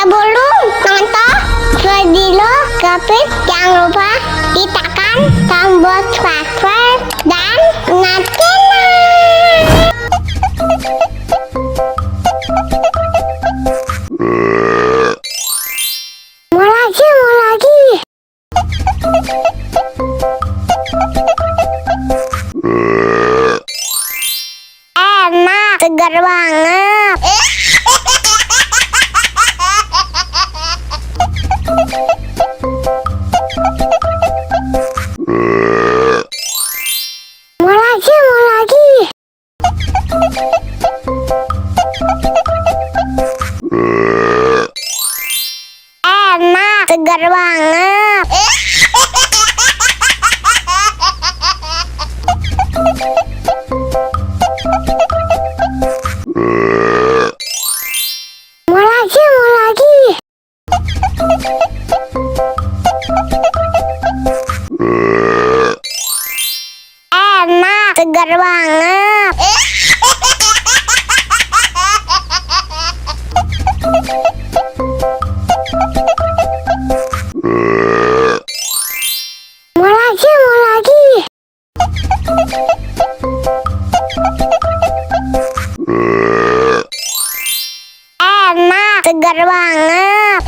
Sebelum nonton video Gapit, jangan lupa ditekan tombol subscribe dan nyalakan. Mau lagi. Enak, segar banget. Mau lagi. Enak, segar banget. Mau lagi. Enak, segar banget. Mau lagi. Enak, segar banget.